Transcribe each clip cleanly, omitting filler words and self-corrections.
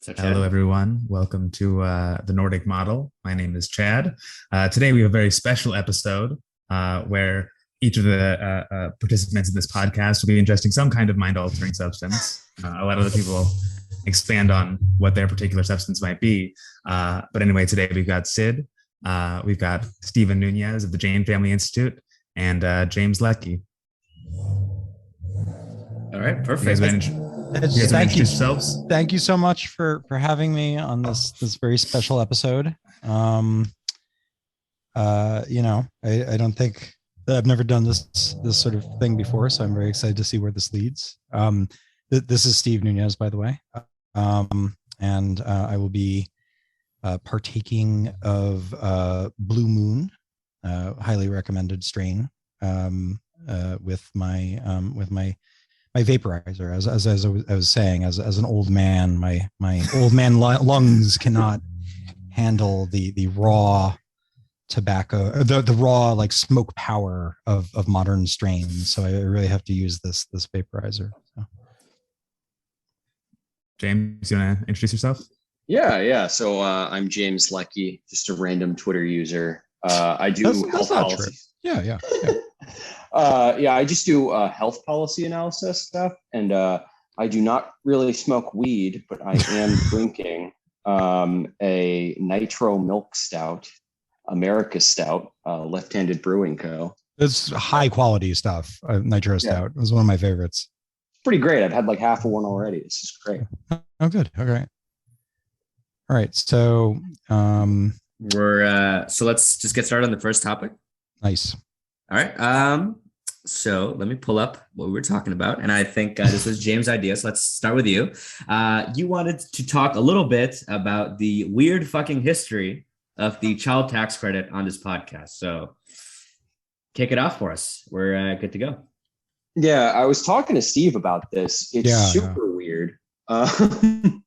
So, Hello, Chad. everyone. Welcome to the Nordic Model. My name is Chad. Today, we have a very special episode where each of the participants in this podcast will be ingesting some kind of mind altering substance. A lot of the people expand on what their particular substance might be. But anyway, today we've got Sid, we've got Stephen Nunez of the Jane Family Institute, and James Leckie. All right, You guys perfect. want to Thank you. introduce yourselves? Thank you so much for having me on this very special episode. I don't think that I've never done this sort of thing before, so I'm very excited to see where this leads. This is Steve Nunez, by the way, and I will be partaking of Blue Moon, highly recommended strain, with my vaporizer. As I was saying, as an old man, my old man lungs cannot handle the raw tobacco, the raw like smoke power of modern strains. So I really have to use this vaporizer. So. James, you want to introduce yourself? Yeah. So I'm James Leckie, just a random Twitter user. I do health policy. Yeah. I just do health policy analysis stuff, and I do not really smoke weed, but I am drinking a nitro milk stout, America Stout, Left-Handed Brewing Co. It's high quality stuff. Nitro Stout. It was one of my favorites. Pretty great. I've had like half of one already. This is great. Oh, good. Okay. All right. So So let's just get started on the first topic. Nice. All right. So let me pull up what we were talking about, and I think this was James' idea. So let's start with you. You wanted to talk a little bit about the weird fucking history of the child tax credit on this podcast. So kick it off for us. We're good to go. Yeah, I was talking to Steve about this. It's super weird. So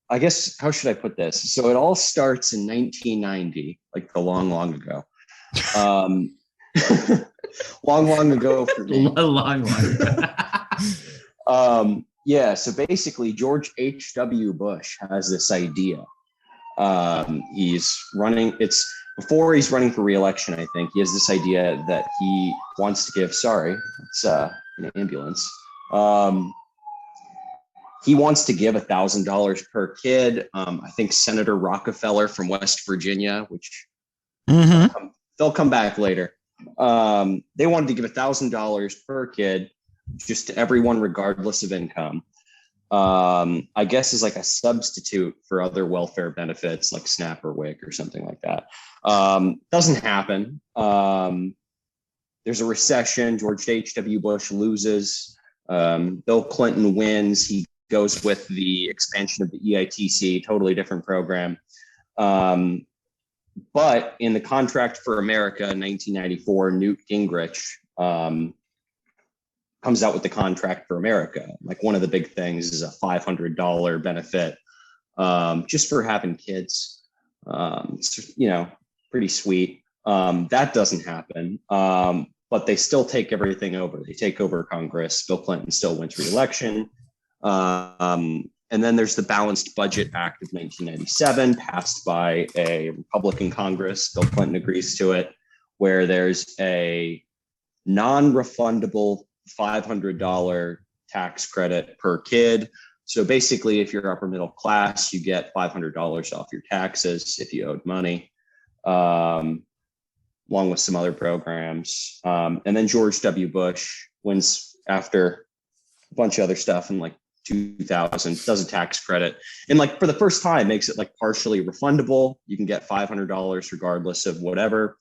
I guess, how should I put this? So it all starts in 1990, like a long ago. long ago for me. long So basically George H.W. Bush has this idea. He's running for re-election, I think. He has this idea that he wants to give, it's an ambulance. He wants to give $1,000 per kid. I think Senator Rockefeller from West Virginia, which they'll come back later. They wanted to give $1,000 per kid, just to everyone, regardless of income. I guess is like a substitute for other welfare benefits like SNAP or WIC or something like that. Doesn't happen. There's a recession. George H.W. Bush loses. Bill Clinton wins. He goes with the expansion of the EITC, totally different program. But in the Contract for America in 1994, Newt Gingrich comes out with the Contract for America. Like, one of the big things is a $500 benefit just for having kids. It's, pretty sweet. That doesn't happen. But they still take everything over. They take over Congress. Bill Clinton still wins re-election. And then there's the Balanced Budget Act of 1997, passed by a Republican Congress. Bill Clinton agrees to it, where there's a non-refundable $500 tax credit per kid. So basically, if you're upper middle class, you get $500 off your taxes if you owed money, along with some other programs. And then George W. Bush wins after a bunch of other stuff in like 2000, does a tax credit, and like for the first time makes it like partially refundable. You can get $500 regardless of whatever,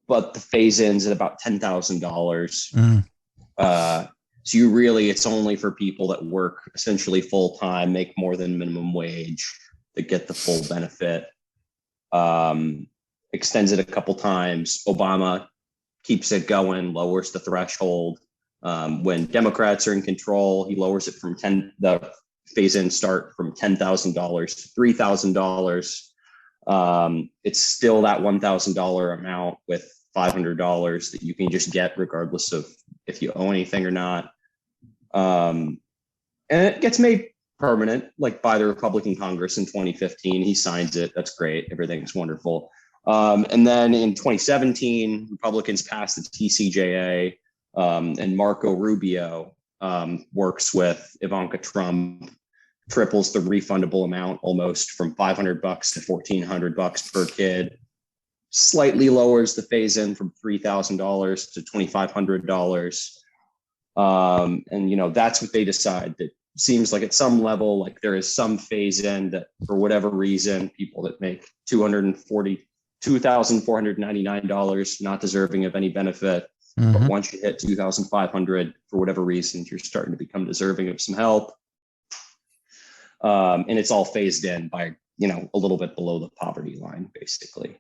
but the phase ins at about $10,000. So it's only for people that work essentially full time, make more than minimum wage, that get the full benefit. Extends it a couple times. Obama keeps it going, lowers the threshold. When Democrats are in control, he lowers it from the phase-in start from $10,000 to $3,000. It's still that $1,000 amount with $500 that you can just get regardless of if you owe anything or not. And it gets made permanent, like by the Republican Congress in 2015. He signs it. That's great. Everything's wonderful. And then in 2017, Republicans passed the TCJA, and Marco Rubio works with Ivanka Trump, triples the refundable amount almost from $500 to $1,400 per kid, slightly lowers the phase-in from $3,000 to $2,500. And, you know, that's what they decide. That seems like at some level, like there is some phase-in that for whatever reason, people that make $2,499, not deserving of any benefit. But once you hit 2,500, for whatever reason, you're starting to become deserving of some help. And it's all phased in by, you know, a little bit below the poverty line, basically.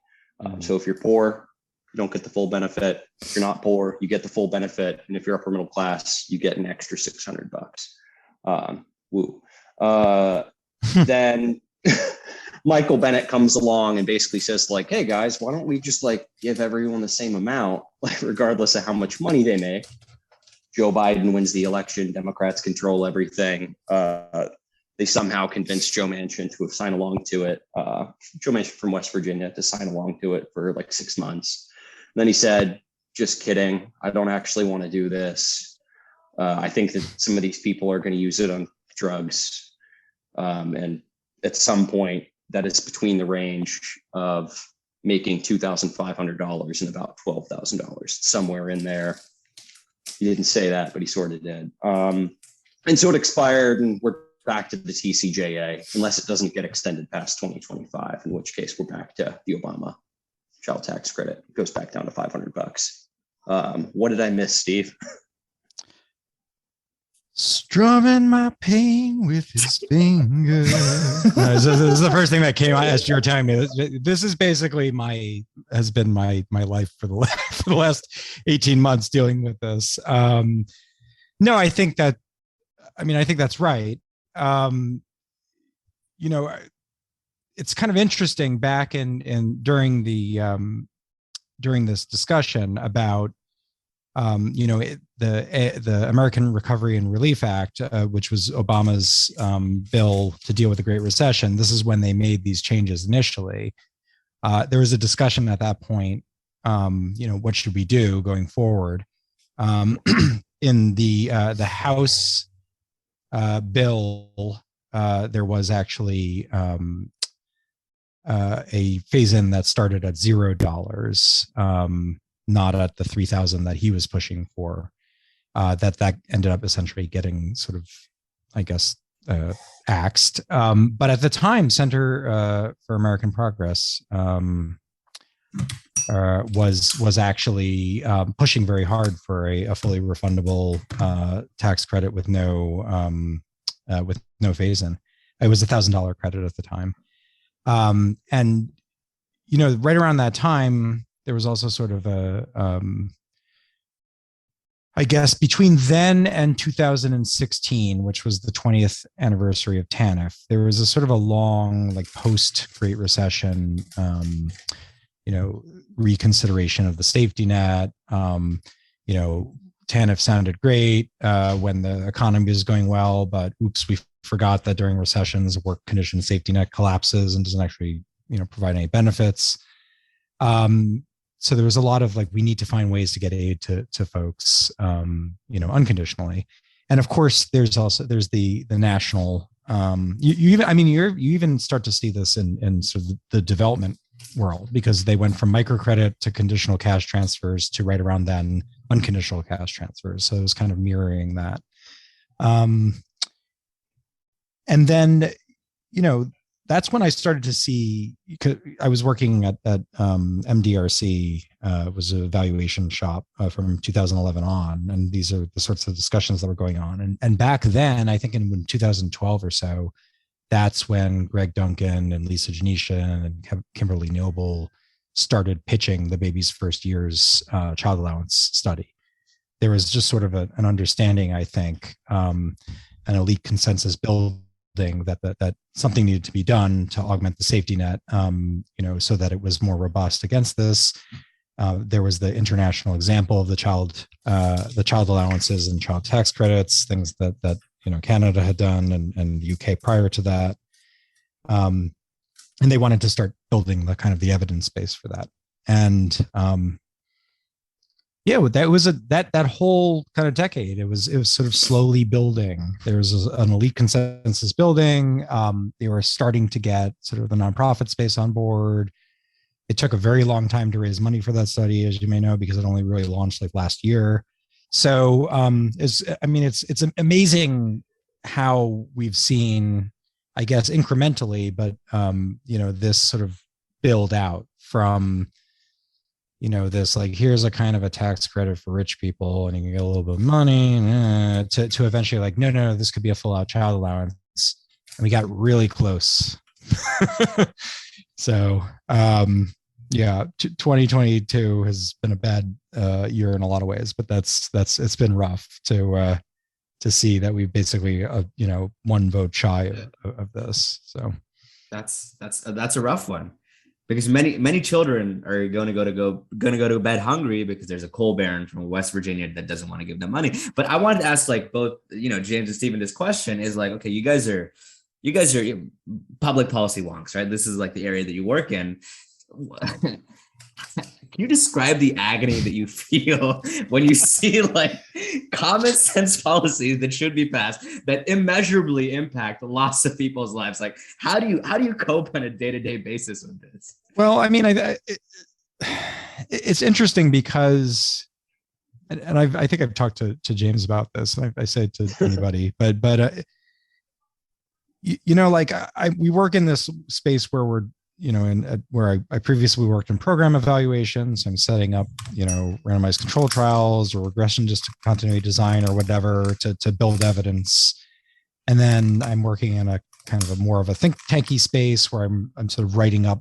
So if you're poor, you don't get the full benefit. If you're not poor, you get the full benefit. And if you're upper middle class, you get an extra $600. Woo. Then Michael Bennett comes along and basically says, like, hey guys, why don't we just like give everyone the same amount, like regardless of how much money they make. Joe Biden wins the election. Democrats control everything. They somehow convinced Joe Manchin to sign along to it. Joe Manchin from West Virginia to sign along to it for like 6 months. And then he said, just kidding. I don't actually want to do this. I think that some of these people are going to use it on drugs. And at some point, that is between the range of making $2,500 and about $12,000, somewhere in there. He didn't say that, but he sort of did. And so it expired, and we're back to the TCJA, unless it doesn't get extended past 2025, in which case we're back to the Obama child tax credit. It goes back down to $500. What did I miss, Steve? Strumming my pain with his finger. This is the first thing that came out as you were telling me. This is basically has been my life for the last 18 months dealing with this. No, I think that's right. You know, it's kind of interesting back during this discussion about the American Recovery and Relief Act, which was Obama's bill to deal with the Great Recession. This is when they made these changes initially. There was a discussion at that point, what should we do going forward? In the House bill, there was actually a phase-in that started at $0, not at the 3,000 that he was pushing for. That ended up essentially getting sort of, I guess, axed. But at the time, Center for American Progress was actually pushing very hard for a fully refundable tax credit with no phase-in. It was $1,000 credit at the time, and right around that time, there was also sort of I guess between then and 2016, which was the 20th anniversary of TANF, there was a sort of a long, like, post-Great Recession, reconsideration of the safety net. TANF sounded great when the economy was going well, but oops, we forgot that during recessions, work condition safety net collapses and doesn't actually, provide any benefits. So there was a lot of like, we need to find ways to get aid to folks, unconditionally. And of course, there's the national. You even start to see this in sort of the development world, because they went from microcredit to conditional cash transfers to right around then unconditional cash transfers. So it was kind of mirroring that. And then, that's when I started to see, I was working at MDRC, was a valuation shop from 2011 on. And these are the sorts of discussions that were going on. And back then, I think in 2012 or so, that's when Greg Duncan and Lisa Janisha and Kimberly Noble started pitching the Baby's First Year's child allowance study. There was just sort of an understanding, I think, an elite consensus building that something needed to be done to augment the safety net, so that it was more robust against this. There was the international example of the child allowances and child tax credits, things that Canada had done, and the UK prior to that. And they wanted to start building the kind of the evidence base for that. And that was that whole kind of decade. It was sort of slowly building. There was an elite consensus building. They were starting to get sort of the nonprofit space on board. It took a very long time to raise money for that study, as you may know, because it only really launched like last year. So it's amazing how we've seen, I guess, incrementally, but this sort of build out from, this like, here's a kind of a tax credit for rich people and you can get a little bit of money, to eventually like, no, this could be a full out child allowance. And we got really close. So 2022 has been a bad year in a lot of ways, but it's been rough to see that we basically one vote shy of this. So that's a rough one, because many children are going to go to bed hungry because there's a coal baron from West Virginia that doesn't want to give them money. But I wanted to ask like both James and Stephen, this question is like, okay, you guys are public policy wonks, right? This is like the area that you work in. Can you describe the agony that you feel when you see like common sense policies that should be passed that immeasurably impact lots of people's lives? Like, how do you cope on a day-to-day basis with this? Well, I mean, it's interesting because, and I think I've talked to James about this, and I say it to anybody, but we work in this space where we're where I previously worked in program evaluations. I'm setting up, randomized control trials or regression discontinuity design or whatever to build evidence. And then I'm working in a kind of more of a think tanky space where I'm sort of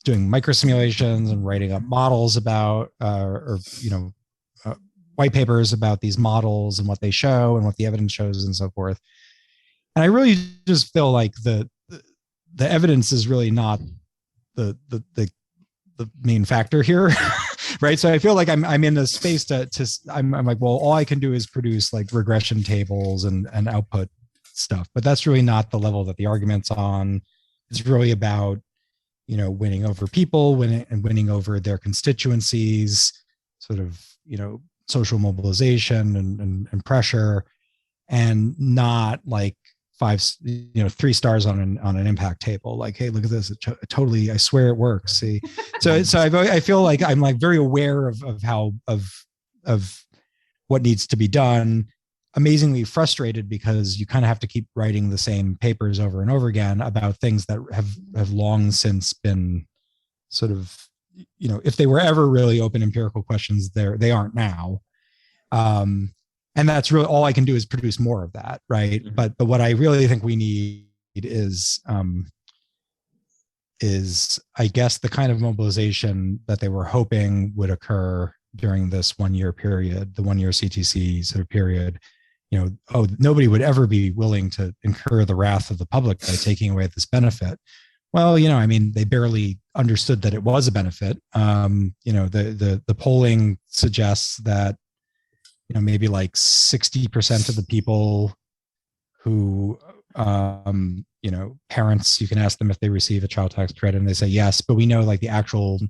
doing micro simulations and writing up models about, white papers about these models and what they show and what the evidence shows and so forth. And I really just feel like the evidence is really not the main factor here, right? So I feel like I'm in this space I'm like, well, all I can do is produce like regression tables and output stuff, but that's really not the level that the argument's on. It's really about, winning over people, winning over their constituencies, sort of, social mobilization and pressure, and not like 3 stars on an impact table. Like, hey, look at this. Totally, I swear it works. See, so I feel like I'm like very aware of how what needs to be done. Amazingly frustrated because you kind of have to keep writing the same papers over and over again about things that have long since been sort of, if they were ever really open empirical questions, they aren't now. And that's really all I can do is produce more of that, right? Mm-hmm. But what I really think we need is I guess the kind of mobilization that they were hoping would occur during this 1 year period, the 1 year CTC sort of period. Nobody would ever be willing to incur the wrath of the public by taking away this benefit. Well, they barely understood that it was a benefit. The polling suggests that maybe like 60% of the people who, parents, you can ask them if they receive a child tax credit and they say yes, but we know like the actual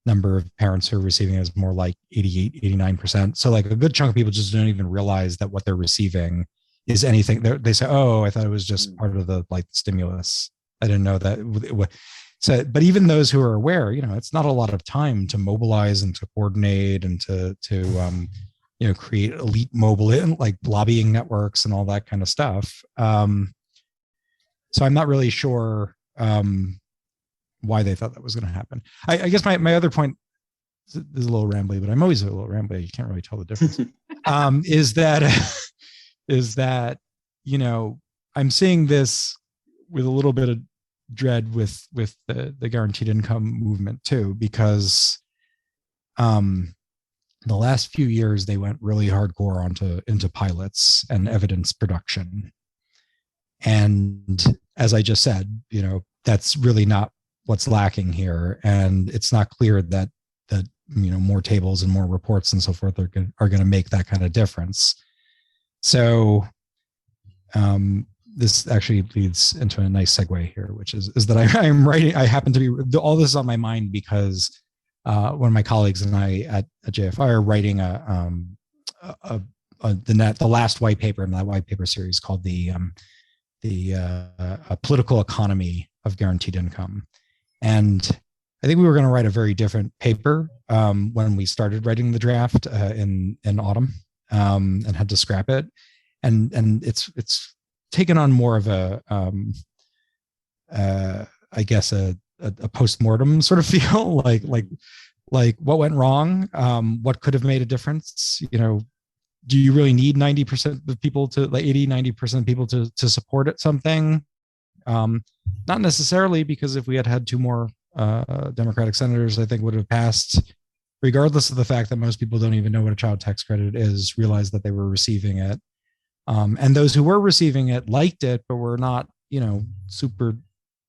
number of parents who are receiving is more like 88, 89%. So like a good chunk of people just don't even realize that what they're receiving is anything. They say, oh, I thought it was just part of the like stimulus. I didn't know that. So, but even those who are aware, it's not a lot of time to mobilize and to coordinate and to create elite mobile, like lobbying networks and all that kind of stuff. So I'm not really sure why they thought that was going to happen. I guess my other point is a little rambly, but I'm always a little rambly. You can't really tell the difference. is that I'm seeing this with a little bit of dread with the guaranteed income movement too, because the last few years they went really hardcore into pilots and evidence production. And as I just said, that's really not what's lacking here. And it's not clear that more tables and more reports and so forth are going to make that kind of difference. So this actually leads into a nice segue here, which is that I'm writing. I happen to be all this is on my mind because one of my colleagues and I at JFI are writing the last white paper in that white paper series called the political economy of guaranteed income. And I think we were going to write a very different paper when we started writing the draft in autumn, and had to scrap it. And it's taken on more of a I guess a post-mortem sort of feel, like what went wrong, what could have made a difference. Do you really need 90% of people to, like 80-90% of people to support it something? Not necessarily, because if we had two more Democratic senators, I think would have passed, regardless of the fact that most people don't even know what a child tax credit is, realize that they were receiving it. And those who were receiving it liked it, but were not, super,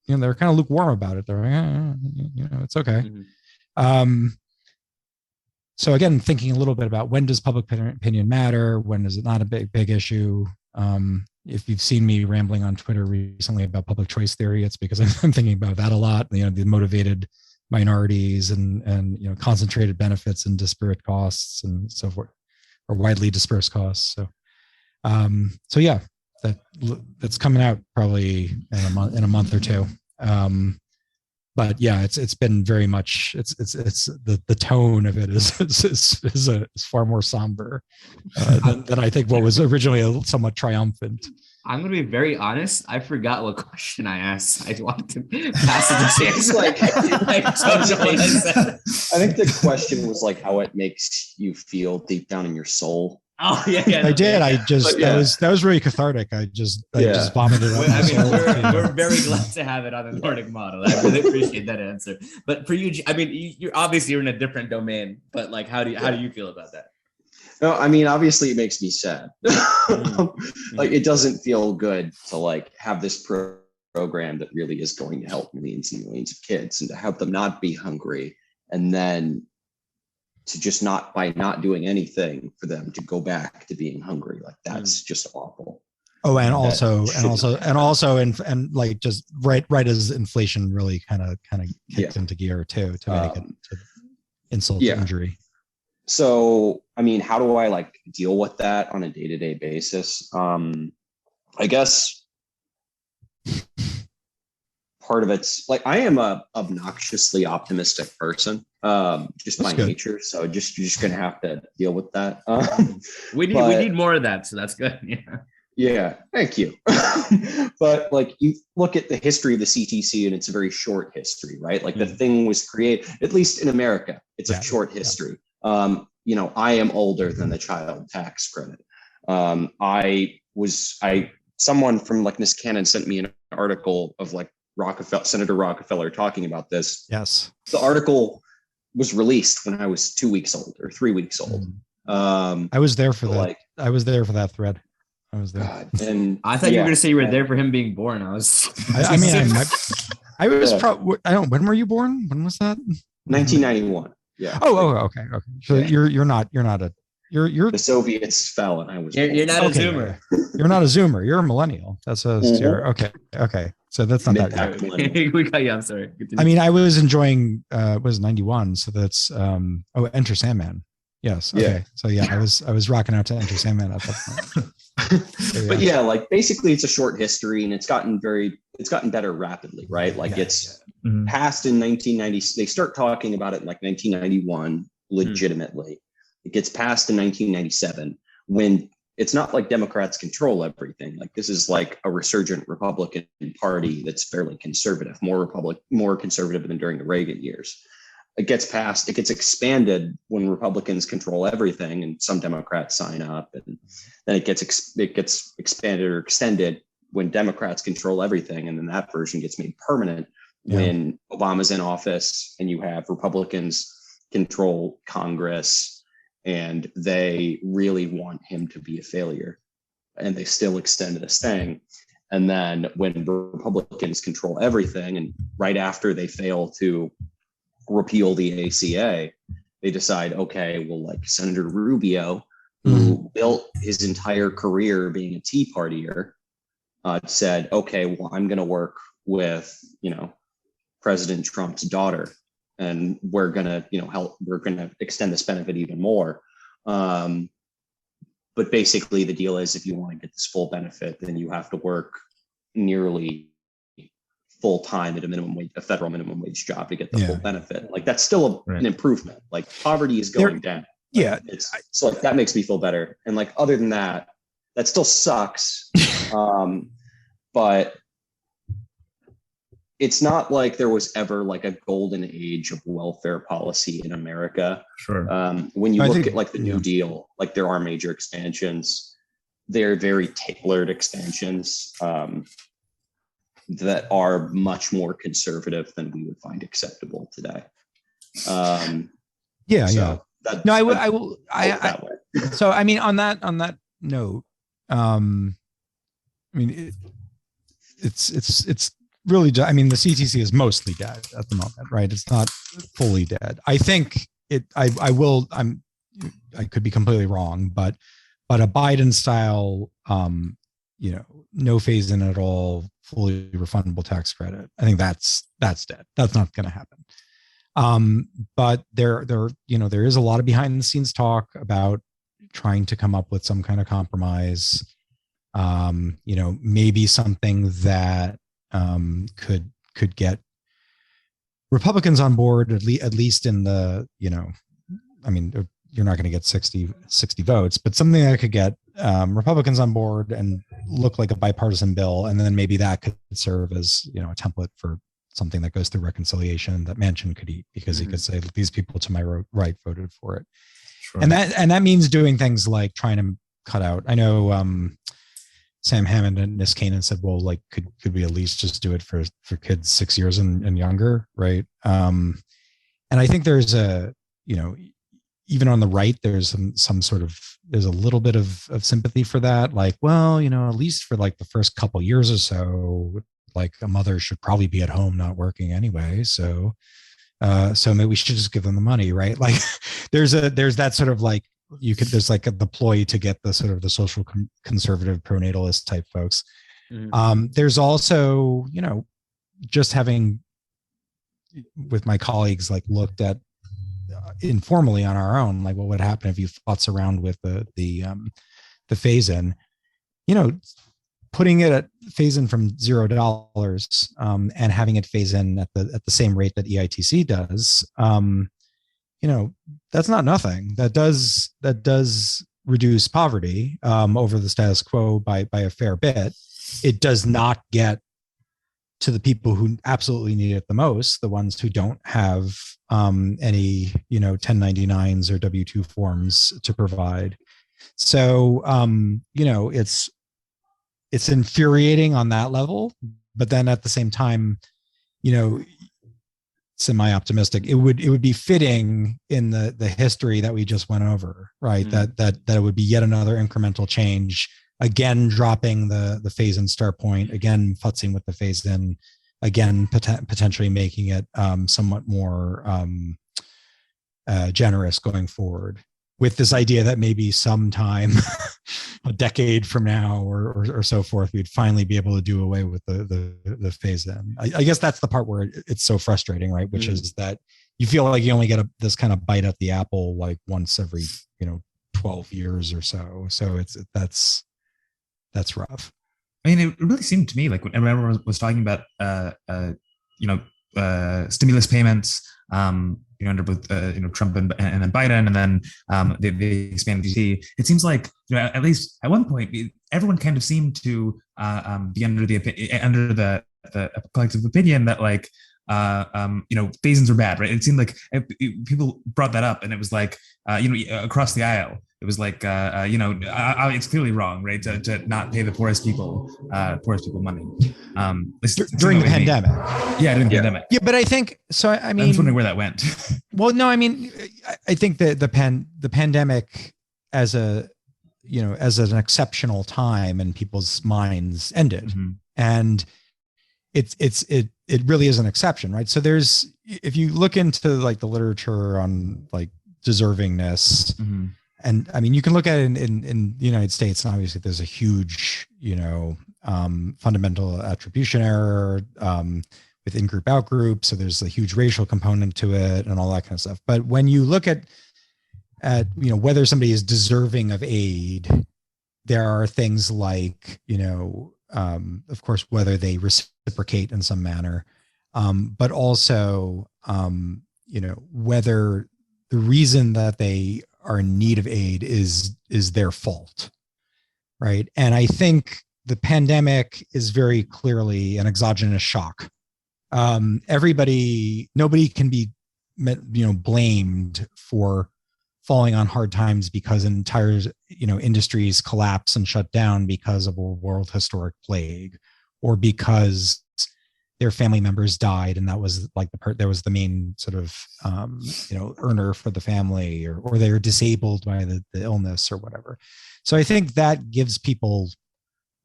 they're kind of lukewarm about it. They're like, it's okay. Mm-hmm. So again, thinking a little bit about when does public opinion matter? When is it not a big issue? If you've seen me rambling on Twitter recently about public choice theory, it's because I'm thinking about that a lot. The motivated minorities and concentrated benefits and disparate costs and so forth, or widely dispersed costs. So yeah, that's coming out probably in a month or two. But yeah, it's been very much it's the tone of it is far more somber than I think what was originally somewhat triumphant. I'm going to be very honest. I forgot what question I asked. I wanted to pass it to James. I think the question was like how it makes you feel deep down in your soul. Oh yeah. I did. That was really cathartic. I just vomited. We're very glad to have it on the Nordic model. I really appreciate that answer. But for you, you're obviously in a different domain. But like, how do you feel about that? No, obviously it makes me sad. Like, it doesn't feel good to have this program that really is going to help millions and millions of kids and to help them not be hungry, and then to just by not doing anything for them to go back to being hungry. Like, that's just awful. Oh, and also like just right as inflation really kind of kicked into gear too, to make it to insult to injury. So, how do I deal with that on a day-to-day basis? I guess part of it's I am a obnoxiously optimistic person, just by nature. So you're just gonna have to deal with that. We need more of that. So that's good. Yeah. Yeah. Thank you. But you look at the history of the CTC, and it's a very short history, right? The thing was created, at least in America, it's a short history. I am older than the child tax credit. Someone from Niskanen sent me an article of Senator Rockefeller talking about this. Yes. The article was released when I was 2 weeks old or 3 weeks old. I was there for that. I was there for that thread. I was there. God, and I thought you were going to say you were there for him being born. I was. I was probably. I don't. When were you born? When was that? 1991. Yeah. Oh, okay. So you're not the Soviets fell and I was. You're not a Zoomer. You're not a Zoomer. You're a millennial. That's okay. So that's not that. We got you. I'm sorry. Continue. I was enjoying. Was 91. So that's Enter Sandman. Yes. Okay. Yeah. So yeah, I was rocking out to Enter Sandman at that point. But yeah, basically it's a short history, and it's gotten better rapidly, right? It's passed in 1990. They start talking about it in 1991 legitimately. It gets passed in 1997 when it's not Democrats control everything. This is a resurgent Republican Party that's fairly conservative, more conservative than during the Reagan years. It gets passed, it gets expanded when Republicans control everything and some Democrats sign up, and then it gets expanded or extended when Democrats control everything, and then that version gets made permanent when Obama's in office and you have Republicans control Congress and they really want him to be a failure, and they still extend this thing. And then when Republicans control everything, and right after they fail to repeal the ACA, they decide, okay, well, Senator Rubio, who built his entire career being a Tea Partier, said, okay, well, I'm going to work with, President Trump's daughter, and we're going to, we're going to extend this benefit even more. But basically the deal is, if you want to get this full benefit, then you have to work nearly full time at a federal minimum wage job to get the full benefit. Like, that's still an improvement. Like, poverty is going down. Yeah. So like, that makes me feel better. And like, other than that, that still sucks. But it's not like there was ever like a golden age of welfare policy in America. Sure. When you look at like the New Deal, like, there are major expansions. They're very tailored expansions that are much more conservative than we would find acceptable today. So I mean, on that note, I mean, it's really, I mean, the CTC is mostly dead at the moment, right? It's not fully dead. I think I could be completely wrong, but a Biden style, no phase in at all, fully refundable tax credit, I think that's dead. That's not going to happen. But there is a lot of behind the scenes talk about trying to come up with some kind of compromise. Maybe something that could get Republicans on board, at least in the, I mean, you're not going to get 60 votes, but something that could get Republicans on board and look like a bipartisan bill. And then maybe that could serve as, a template for something that goes through reconciliation that Manchin could eat, because he could say, these people to my right voted for it. Sure. And that means doing things like trying to cut out, I know, Sam Hammond and Niskanen said, well, like, could we at least just do it for kids 6 years and younger, right? And I think there's even on the right, there's there's a little bit of sympathy for that. Like, well, at least for like the first couple years or so, like, a mother should probably be at home not working anyway. So maybe we should just give them the money, right? Like, there's that sort of like, there's like the ploy to get the sort of the social conservative pronatalist type folks. There's also, just having with my colleagues, like, looked at informally on our own, like, what would happen if you futz around with the phase in, putting it at phase in from $0 and having it phase in at the same rate that EITC does. That's not nothing. That does reduce poverty over the status quo by a fair bit. It does not get to the people who absolutely need it the most, the ones who don't have any 1099s or W-2 forms to provide. So it's infuriating on that level, but then at the same time, semi-optimistic, it would be fitting in the history that we just went over, right? That it would be yet another incremental change, again dropping the phase in start point, again futzing with the phase in, again potentially making it somewhat more generous going forward, with this idea that maybe sometime a decade from now or so forth, we'd finally be able to do away with the phase in. I guess that's the part where it's so frustrating, right? Which is that you feel like you only get this kind of bite at the apple like once every 12 years or so. So that's rough. I mean, it really seemed to me like when everyone was talking about stimulus payments, under both Trump and then Biden, and then they expanded DC. It seems like at least at one point everyone kind of seemed to be under the collective opinion that like phase-ins are bad, right? It seemed like people brought that up, and it was like across the aisle. It was like, it's clearly wrong, right? To not pay the poorest people money. During the pandemic. Yeah, during the pandemic. Yeah, but I think, so I mean, I'm just wondering where that went. Well, no, I mean, I think that the pandemic as an exceptional time in people's minds ended. And it really is an exception, right? So if you look into like the literature on like deservingness, and I mean, you can look at it in the United States, and obviously there's a huge, fundamental attribution error with in-group, out-group. So there's a huge racial component to it and all that kind of stuff. But when you look at whether somebody is deserving of aid, there are things like, of course, whether they reciprocate in some manner, but also, whether the reason that they are in need of aid is their fault, right? And I think the pandemic is very clearly an exogenous shock. Nobody can be, blamed for falling on hard times because entire, industries collapse and shut down because of a world historic plague, or because their family members died, and that was like there was the main sort of earner for the family, or they were disabled by the illness or whatever. So I think that gives people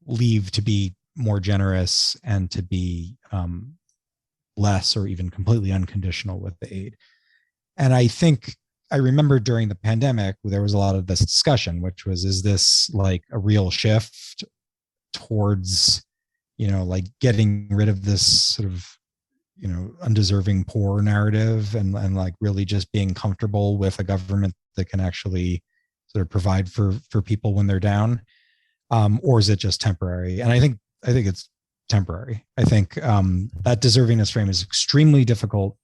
leave to be more generous and to be less or even completely unconditional with the aid. And I remember during the pandemic, there was a lot of this discussion, which was, is this like a real shift towards, like getting rid of this sort of, undeserving poor narrative and like really just being comfortable with a government that can actually sort of provide for people when they're down? Or is it just temporary? And I think it's temporary. I think that deservingness frame is extremely difficult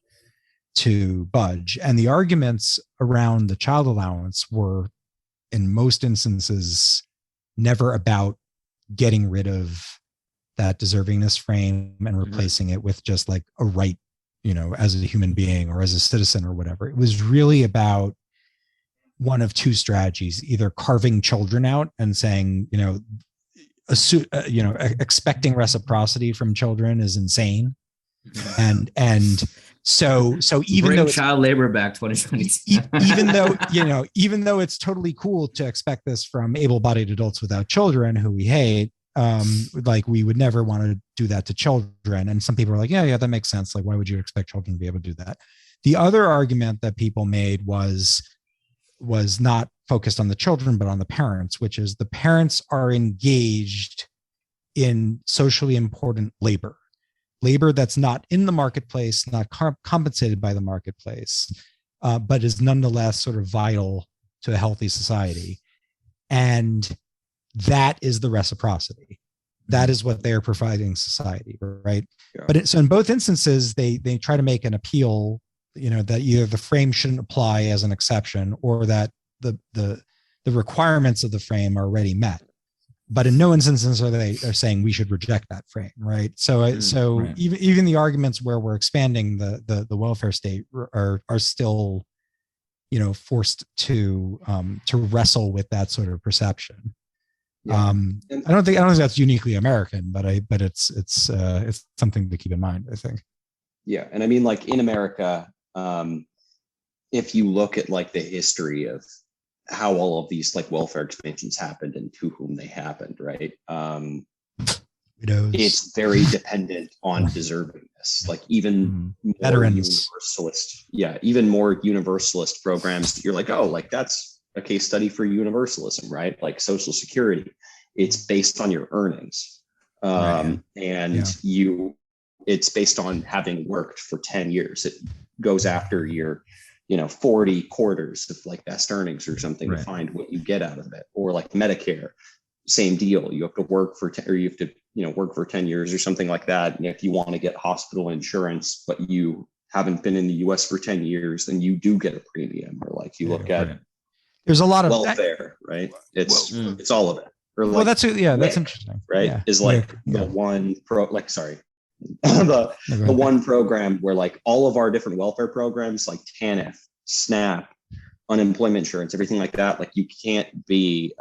to budge. And the arguments around the child allowance were, in most instances, never about getting rid of that deservingness frame and replacing it with just like a right, as a human being or as a citizen or whatever. It was really about one of two strategies: either carving children out and saying, expecting reciprocity from children is insane. And so even though child labor back 2020, even though it's totally cool to expect this from able-bodied adults without children who we hate, like we would never want to do that to children. And some people are like, yeah, that makes sense. Like, why would you expect children to be able to do that? The other argument that people made was not focused on the children, but on the parents, which is the parents are engaged in socially important labor that's not in the marketplace, not compensated by the marketplace, but is nonetheless sort of vital to a healthy society. And that is the reciprocity. That is what they're providing society, right? Yeah. But so in both instances, they try to make an appeal, that either the frame shouldn't apply as an exception, or that the requirements of the frame are already met. But in no instances are saying we should reject that frame, right? So right. Even the arguments where we're expanding the welfare state are still, forced to wrestle with that sort of perception. Yeah. I don't think that's uniquely American, but it's something to keep in mind, I think. Yeah, and I mean, like in America, if you look at like the history of how all of these like welfare expansions happened and to whom they happened, right? It's very dependent on deservingness. Like even veterans, even more universalist programs that you're like, oh, like that's a case study for universalism, right? Like Social Security, it's based on your earnings, it's based on having worked for 10 years. It goes after your 40 quarters of like best earnings or something, right, to find what you get out of it. Or like Medicare, same deal. You have to work for work for 10 years or something like that. And if you want to get hospital insurance, but you haven't been in the US for 10 years, then you do get a premium. Or like you look at there's a lot of welfare, right? It's all of it. Or like, well, that's interesting, right? Yeah. Is like the one the one program where like all of our different welfare programs, like TANF, SNAP, unemployment insurance, everything like that, like you can't be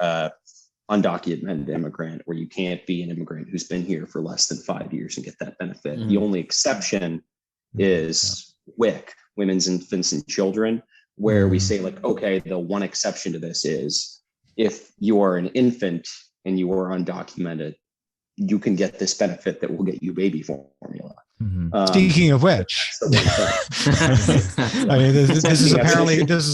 undocumented immigrant, or you can't be an immigrant who's been here for less than 5 years and get that benefit. The only exception is WIC, Women's, Infants, and Children, where we say like, okay, the one exception to this is if you are an infant and you are undocumented, you can get this benefit that will get you baby formula. Speaking of which, I mean, this is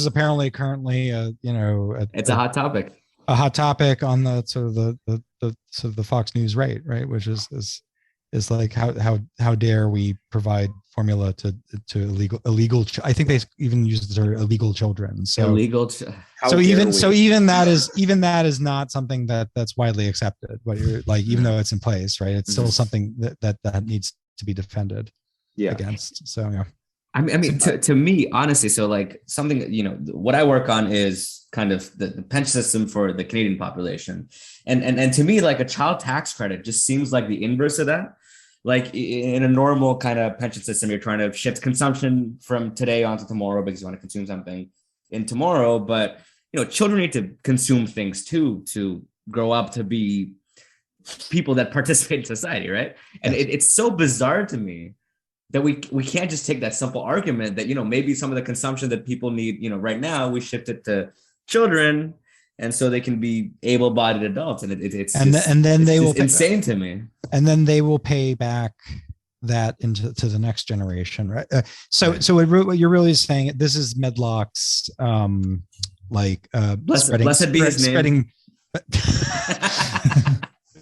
apparently currently, it's a hot topic. A hot topic on the sort of the Fox News right, which is like how dare we provide formula to illegal. I think they even use the term illegal children. So illegal. Even that is not something that's widely accepted. But you're like, even though it's in place, right? It's still something that needs to be defended against. So yeah. I mean, to me, honestly, so like something, what I work on is kind of the pension system for the Canadian population. And to me, like a child tax credit just seems like the inverse of that. Like in a normal kind of pension system, you're trying to shift consumption from today onto tomorrow because you want to consume something in tomorrow. But, children need to consume things too, to grow up to be people that participate in society, right? And it's so bizarre to me that we can't just take that simple argument that, maybe some of the consumption that people need, right now, we shift it to children, and so they can be able-bodied adults. And it's insane to me. And then they will pay back that to the next generation, right? So what you're really saying, this is Medlock's blessed be his name.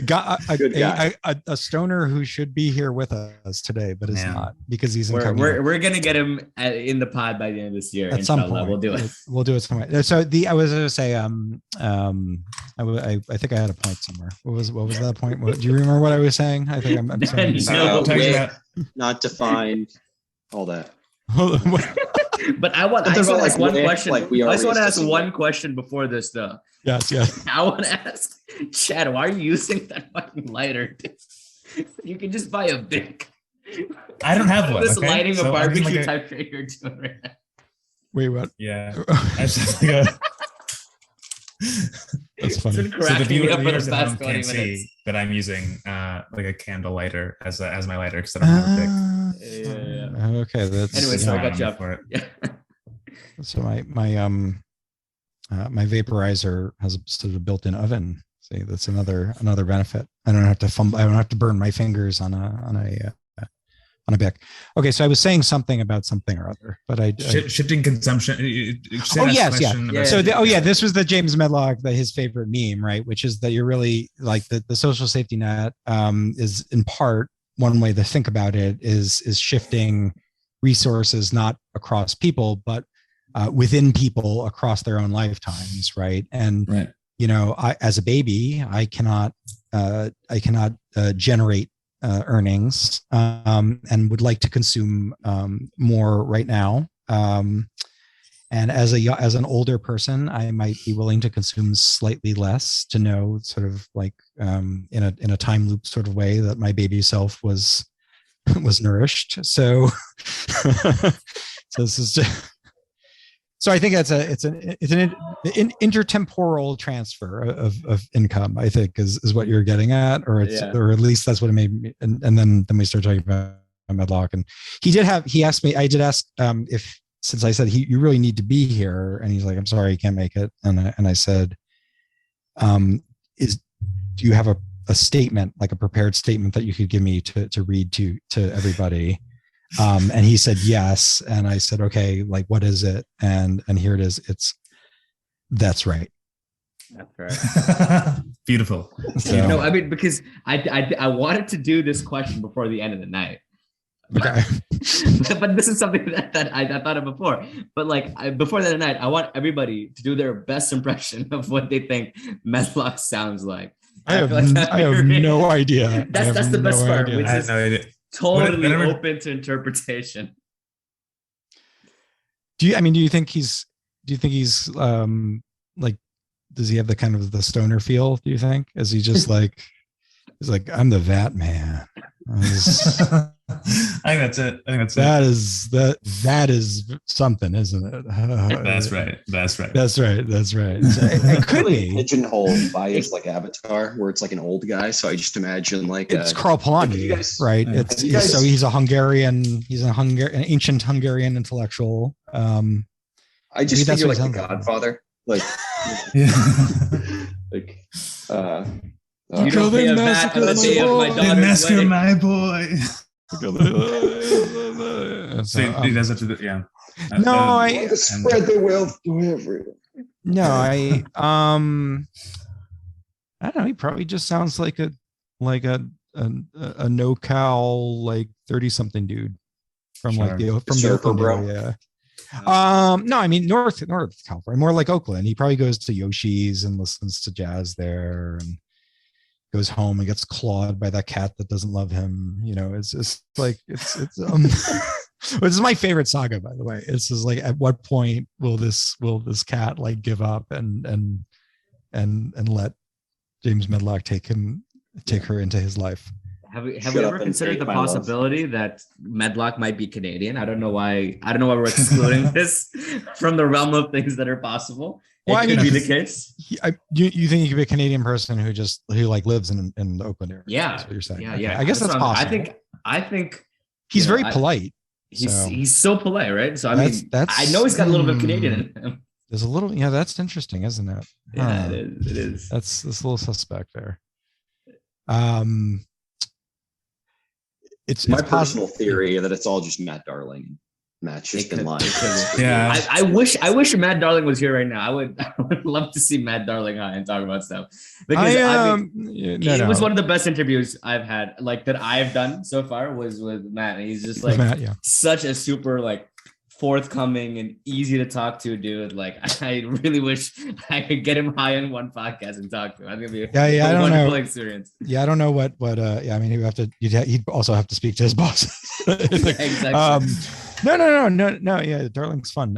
A stoner who should be here with us today, but is not because he's in. We're gonna get him in the pod by the end of this year. At some point, we'll do it. We'll do it some way. So I was going to say, I think I had a point somewhere. What was that point? Do you remember what I was saying? I think I'm saying not defined, all that. But I want to ask one question. I just want to ask one question before this, though. Yes. I want to ask Chad, why are you using that fucking lighter? You can just buy a Bic. I don't have one. This lighting a barbecue type shit you're doing right now. Wait, what? Yeah. That's funny. So the viewers at home can't see that I'm using like a candle lighter as my lighter because I don't have a Bic. Yeah. Okay. Anyway, so I got you up for it. Yeah. So my vaporizer has sort of built-in oven. See, that's another benefit. I don't have to burn my fingers on a Bic. Okay, so I was saying something about something or other, but shifting consumption. This was the James Medlock, his favorite meme, right? Which is that you're really like the social safety net is in part, one way to think about it is shifting resources not across people, but within people across their own lifetimes, right? And I, as a baby, I cannot generate earnings and would like to consume more right now. And as an older person, I might be willing to consume slightly less to know, sort of like in a time loop sort of way, that my baby self was nourished. So this is just. So I think it's an intertemporal transfer of income, I think is what you're getting at, or at least that's what it made me. And then we start talking about Medlock, and he asked me, I did ask if, since I said you really need to be here, and he's like, I'm sorry, you can't make it. And I said, do you have a statement, like a prepared statement that you could give me to read to everybody? And he said yes, and I said, okay, like what is it? And here it is. That's right. That's right. Beautiful. So, I mean, because I wanted to do this question before the end of the night. Okay. But this is something that I thought of before. But before the end of the night, I want everybody to do their best impression of what they think Medlock sounds like. I have no idea. That's the best part. I have no idea. Totally open to interpretation. Do you think he's like, does he have the kind of the stoner feel? Do you think? Is he just like, he's like, I'm the Vat Man. I think that's it. That is something, isn't it? That's right. So it could be pigeonholed by his like avatar, where it's like an old guy. So I just imagine like it's Karl Polanyi, right? So he's an ancient Hungarian intellectual. I just figure like the Godfather, like you don't pay a vat on the day of my daughter's wedding. My boy. So he does it to the No, I spread the wealth to everyone. No, I don't know. He probably just sounds like a no-cal like 30-something dude from Sure. like the Surfer Oakland bro. area. No, I mean North California, more like Oakland. He probably goes to Yoshi's and listens to jazz there, and goes home and gets clawed by that cat that doesn't love him. You know, it's just like it's this is my favorite saga, by the way. It's just like, at what point will this cat like give up and let James Medlock take her into his life? Have we ever considered the possibility that Medlock might be Canadian? I don't know why we're excluding this from the realm of things that are possible. It could be the case. You think he could be a Canadian person who like lives in the Oakland area? Yeah, that's what you're saying. Yeah, okay. yeah. I guess that's possible. I think he's very polite. He's so polite, right? So I mean, I know he's got a little bit of Canadian in him. There's a little, yeah. That's interesting, isn't it? Yeah, it is. That's a little suspect there. It's my personal theory that it's all just Matt Darling. Matt's just been lying. Yeah, I wish Matt Darling was here right now. I would love to see Matt Darling high and talk about stuff, because it was one of the best interviews I've had, like that I've done so far, was with Matt. And he's just like such a super like forthcoming and easy to talk to dude. Like, I really wish I could get him high on one podcast and talk to him. I think it'd be a wonderful experience. Yeah, I don't know what I mean, he'd also have to speak to his boss. Exactly. No. Yeah, Darling's fun.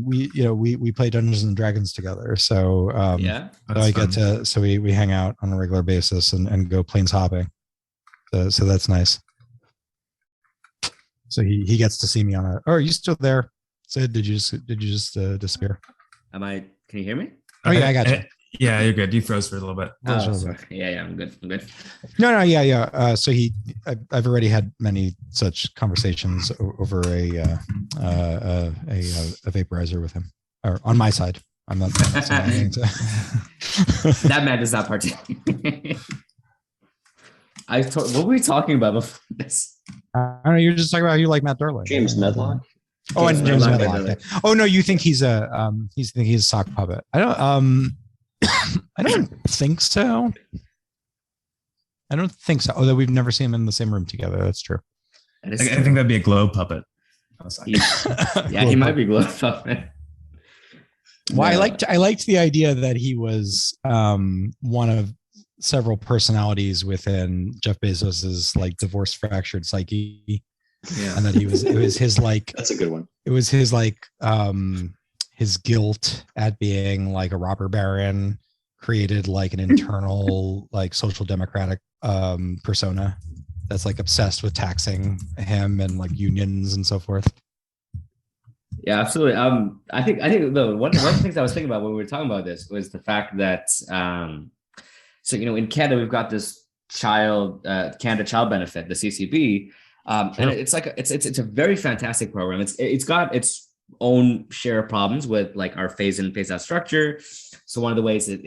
We play Dungeons and Dragons together. So so we hang out on a regular basis and go planes hopping. So that's nice. So he gets to see me on a. Oh, are you still there, Sid? Did you just disappear? Can you hear me? Oh yeah, I got you. Yeah, you're good. You froze for a little bit. Yeah, I'm good. No, yeah. So I've already had many such conversations over a vaporizer with him, or on my side. I'm not saying that man does not partake. What were we talking about before this? I don't know. You're just talking about how you like Matt Darling. James Medlock. Oh, and James Medlock. Oh no, you think he's a sock puppet? I don't think so. Although we've never seen him in the same room together. That's true. I think that'd be a glow puppet. He might be glow puppet. Well, I liked the idea that he was one of several personalities within Jeff Bezos's like divorce fractured psyche. Yeah. And that it was his like, that's a good one. It was his like his guilt at being like a robber baron created like an internal like social democratic persona that's like obsessed with taxing him and like unions and so forth. Yeah, absolutely. I think though one of the things I was thinking about when we were talking about this was the fact that so in Canada we've got this Canada Child Benefit, the CCB, and it's like it's a very fantastic program. It's got its own share of problems with like our phase in phase out structure. So one of the ways it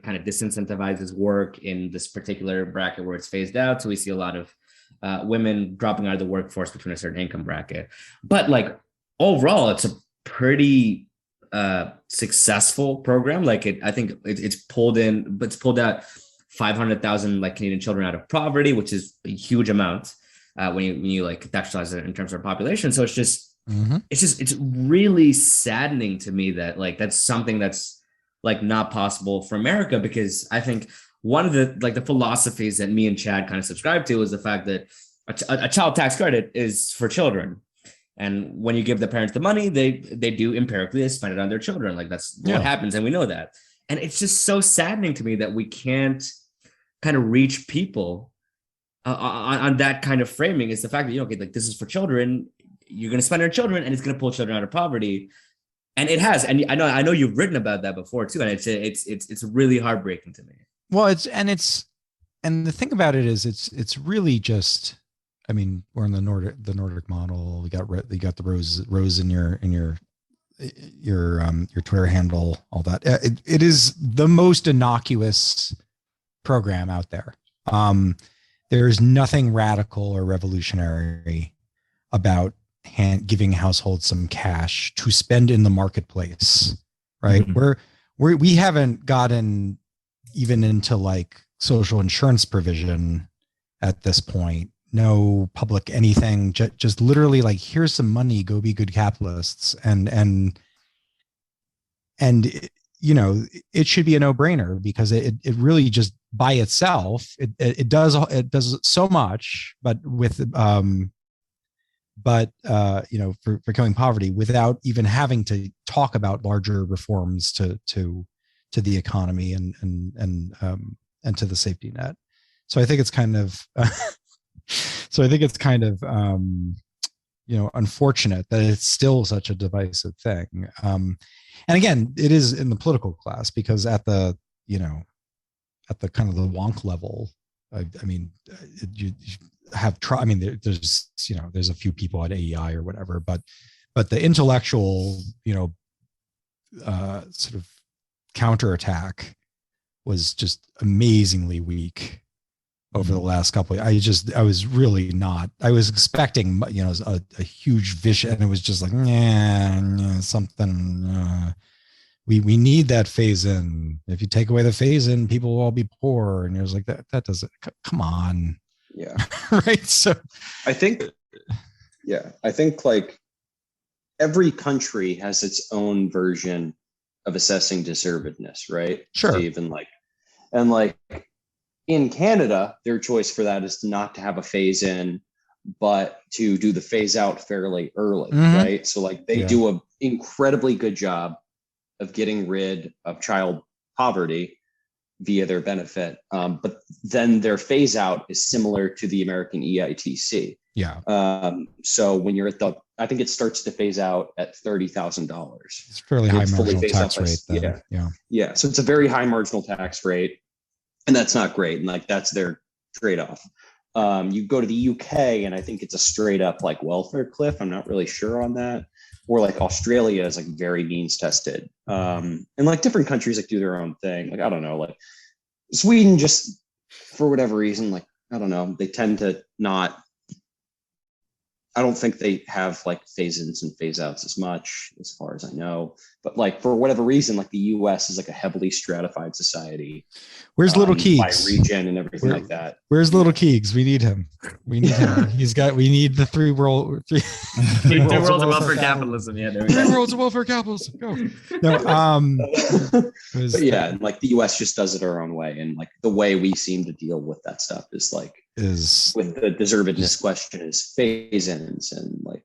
kind of disincentivizes work in this particular bracket where it's phased out. So we see a lot of women dropping out of the workforce between a certain income bracket. But like overall, it's a pretty successful program. Like I think it's pulled out 500,000 like Canadian children out of poverty, which is a huge amount when you like contextualize it in terms of our population. So it's just it's really saddening to me that like that's something that's like not possible for America, because I think one of the philosophies that me and Chad kind of subscribe to is the fact that a child tax credit is for children. And when you give the parents the money, they do empirically spend it on their children. Like that's what happens. And we know that. And it's just so saddening to me that we can't kind of reach people on that kind of framing. Is the fact that, like this is for children. You're going to spend on children and it's going to pull children out of poverty. And it has. And I know you've written about that before too. And it's really heartbreaking to me. Well, and the thing about it is it's really just, I mean, we're in the Nordic model. You got the rose in your Twitter handle, all that. It is the most innocuous program out there. there's nothing radical or revolutionary about giving households some cash to spend in the marketplace, right? Mm-hmm. We haven't gotten even into like social insurance provision at this point. No public anything, just literally like, here's some money, go be good capitalists. And you know, it should be a no-brainer because it really just by itself, it does so much, but with you know, for killing poverty without even having to talk about larger reforms to the economy and to the safety net. So I think it's kind of you know, unfortunate that it's still such a divisive thing. And again, it is in the political class because at the, you know, at the kind of the wonk level, I mean, you have I mean, there's, you know, there's a few people at AEI or whatever, but the intellectual, you know, sort of counterattack was just amazingly weak over the last couple of, I was really not, I was expecting, you know, a huge vision, and it was just like, something, we need that phase in. If you take away the phase in, people will all be poor. And it was like, that doesn't, come on. Yeah. Right. So I think like every country has its own version of assessing deservedness, right? Sure. Steve, and like in Canada, their choice for that is not to have a phase in, but to do the phase out fairly early, right? So like they do an incredibly good job of getting rid of child poverty via their benefit. But then their phase out is similar to the American EITC. Yeah. So when you're at I think it starts to phase out at $30,000. It's fairly high marginal tax rate. Then. Yeah. So it's a very high marginal tax rate, and that's not great. And like, that's their trade-off. You go to the UK, and I think it's a straight up like welfare cliff. I'm not really sure on that. Or like Australia is like very means tested. And like different countries like do their own thing. Like, I don't know, like Sweden, just for whatever reason, like, I don't know, they tend to not, I don't think they have like phase-ins and phase-outs as much, as far as I know. But like, for whatever reason, like the US is like a heavily stratified society. Where's little Keegs? By region and everything like that. Where's little Keegs? We need him. We need him. We need the three worlds of welfare capitalism. Yeah, there we go. Three worlds of welfare capitalism. Go. No, but yeah, like the US just does it our own way. And like the way we seem to deal with that stuff is with the deservedness question is phase-ins and like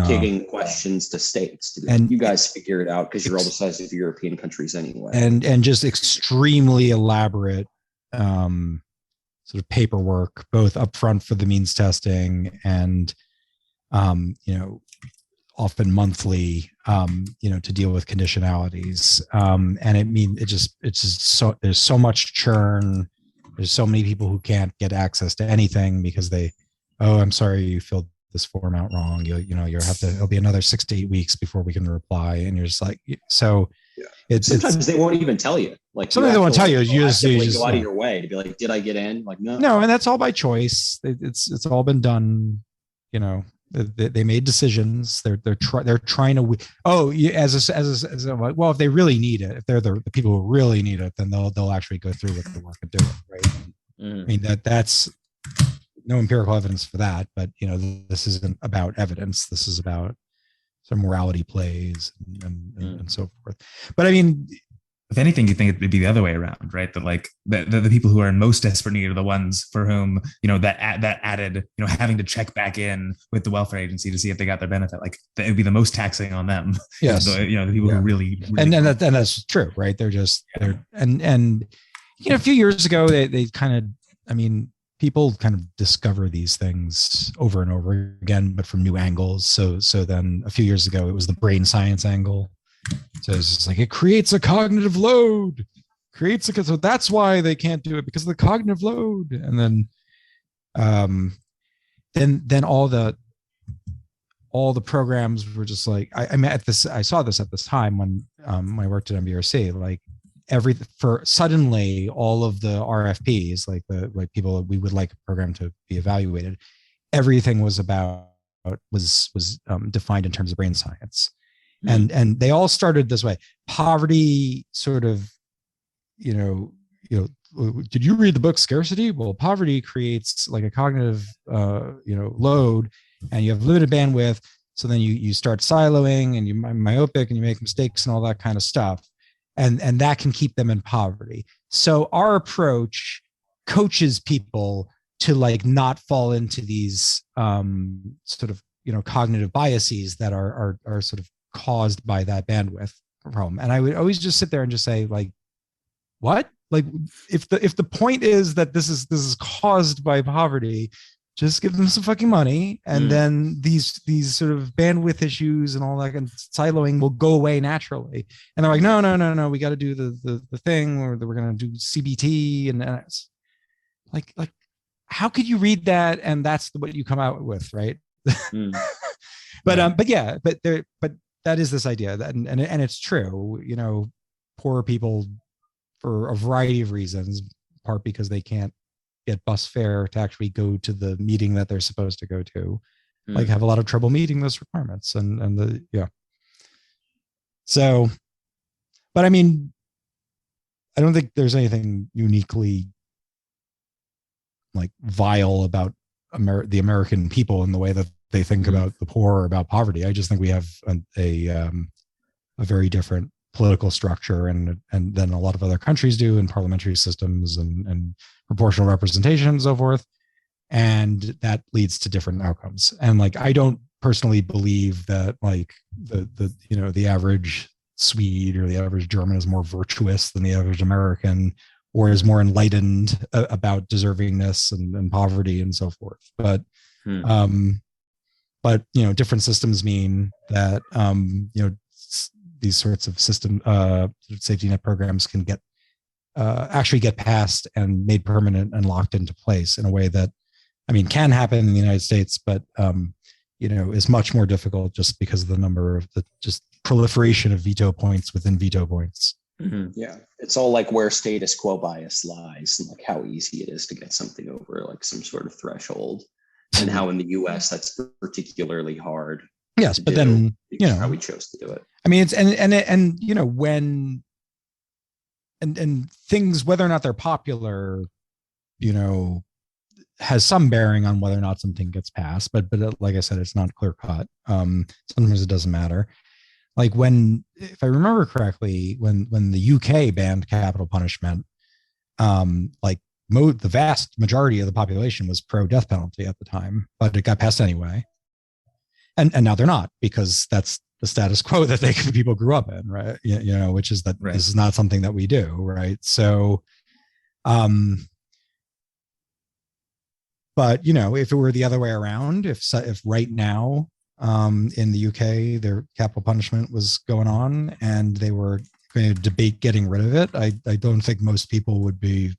giving questions to states to and you guys figure it out because you're all the size of European countries anyway, and just extremely elaborate sort of paperwork both upfront for the means testing and you know, often monthly you know, to deal with conditionalities, and it's just so there's so much churn. There's so many people who can't get access to anything because I'm sorry, you filled this form out wrong. It'll be another 6 to 8 weeks before we can reply. And you're just like, so sometimes they won't even tell you. Like sometimes they won't tell you. You just go out of your way to be like, did I get in? Like, no. And that's all by choice. It's all been done. You know, they made decisions. They're trying to. Well, if they really need it, if they're the people who really need it, then they'll actually go through with the work and do it. Right. I mean that's no empirical evidence for that, but you know, this isn't about evidence. This is about some morality plays and so forth. But I mean, if anything, you think it would be the other way around, right? That like the people who are in most desperate need are the ones for whom, you know, that added, you know, having to check back in with the welfare agency to see if they got their benefit, like it would be the most taxing on them. Yes, the people who really and that's true, right? They're just and you know, a few years ago they kind of, I mean, people kind of discover these things over and over again, but from new angles. So then a few years ago it was the brain science angle. So it's just like, it creates a cognitive load, so that's why they can't do it, because of the cognitive load. And then all the programs were just like, I saw this at this time when I worked at MBRC, like for suddenly all of the RFPs, like people we would like a program to be evaluated, everything was defined in terms of brain science. And they all started this way. Poverty sort of, did you read the book Scarcity? Well, poverty creates like a cognitive load, and you have limited bandwidth. So then you start siloing and you're myopic and you make mistakes and all that kind of stuff. And that can keep them in poverty. So our approach coaches people to like not fall into these sort of cognitive biases that are sort of caused by that bandwidth problem. And I would always just sit there and just say, like, what? Like, if the point is that this is caused by poverty, just give them some fucking money, and then these sort of bandwidth issues and all that and siloing will go away naturally. And they're like, no, we got to do the thing, or we're going to do CBT, and it's like how could you read that and that's what you come out with, right? But that is this idea that, and it's true, poor people, for a variety of reasons, part because they can't get bus fare to actually go to the meeting that they're supposed to go to, like have a lot of trouble meeting those requirements. So, but I mean, I don't think there's anything uniquely like vile about the American people in the way that they think about the poor or about poverty. I just think we have a very different political structure and than a lot of other countries do, in parliamentary systems and proportional representation and so forth. And that leads to different outcomes. And like, I don't personally believe that like the average Swede or the average German is more virtuous than the average American, or is more enlightened about deservingness and poverty and so forth. But different systems mean that these sorts of system safety net programs can actually get passed and made permanent and locked into place in a way that, I mean, can happen in the United States, but is much more difficult just because of the number of the just proliferation of veto points within veto points. Yeah, it's all like where status quo bias lies, and like how easy it is to get something over like some sort of threshold, and how in the US that's particularly hard. Yes, but then how we chose to do it. I mean, it's when things, whether or not they're popular, has some bearing on whether or not something gets passed. But like I said, it's not clear cut. Sometimes it doesn't matter. Like if I remember correctly, when the UK banned capital punishment, the vast majority of the population was pro death penalty at the time, but it got passed anyway. And now they're not, because that's the status quo that people grew up in, right? Which is that This is not something that we do, right? So, but if it were the other way around, if right now in the UK their capital punishment was going on and they were going to debate getting rid of it, I don't think most people would be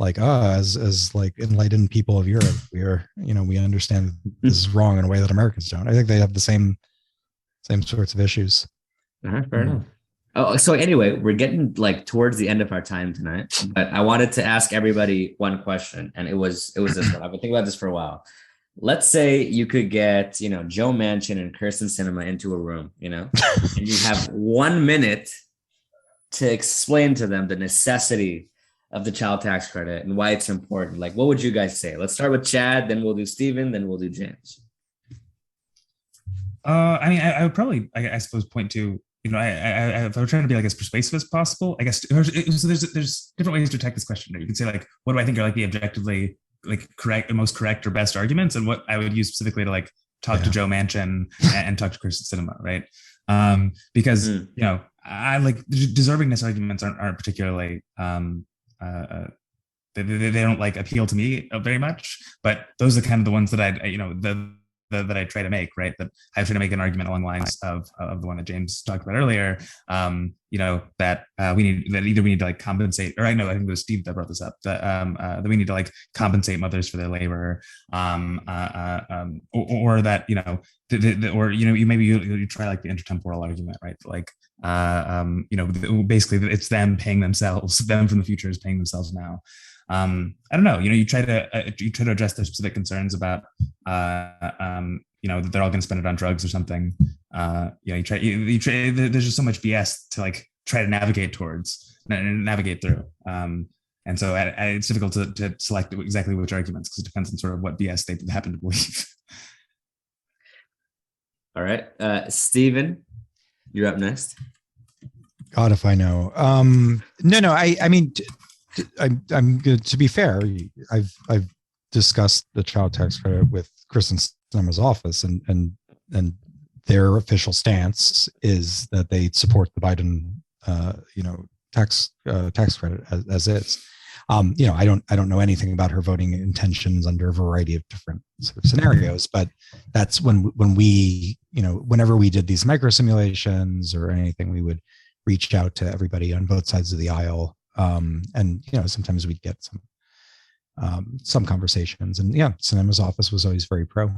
as like enlightened people of Europe, we understand this is wrong in a way that Americans don't. I think they have the same sorts of issues. Fair enough. Oh, so anyway, we're getting like towards the end of our time tonight, but I wanted to ask everybody one question, and it was this one. I've been thinking about this for a while. Let's say you could get, Joe Manchin and Kirsten Sinema into a room, and you have 1 minute to explain to them the necessity of the child tax credit and why it's important. Like, what would you guys say? Let's start with Chad, then we'll do Steven, then we'll do James. I mean, I would probably, I suppose, point to, if I were trying to be like as persuasive as possible, I guess. So there's different ways to attack this question. You can say like, what do I think are like the objectively like correct, most correct or best arguments, and what I would use specifically to like talk to Joe Manchin and talk to Kirsten Sinema, right? Because I like deservingness arguments aren't particularly they don't like appeal to me very much, but those are kind of the ones that that I try to make, right? That I try to make an argument along the lines of the one that James talked about earlier. That we need to like compensate, or I think it was Steve that brought this up, that we need to like compensate mothers for their labor, or that, or you try like the intertemporal argument, right? Like, basically it's them paying themselves, them from the future is paying themselves now. I don't know, you try to address their specific concerns about, that they're all going to spend it on drugs or something. You try, there's just so much BS to like try to navigate through. And so it's difficult to select exactly which arguments, because it depends on sort of what BS they happen to believe. All right. Stephen, you're up next. God, if I know. No. I mean, I'm good. To be fair, I've discussed the child tax credit with Kristen Sinema's office, and their official stance is that they support the Biden, tax credit as is. I don't know anything about her voting intentions under a variety of different sort of scenarios, but that's when we, whenever we did these micro simulations or anything, we would reach out to everybody on both sides of the aisle. And sometimes we'd get some conversations, and Sinema's office was always very pro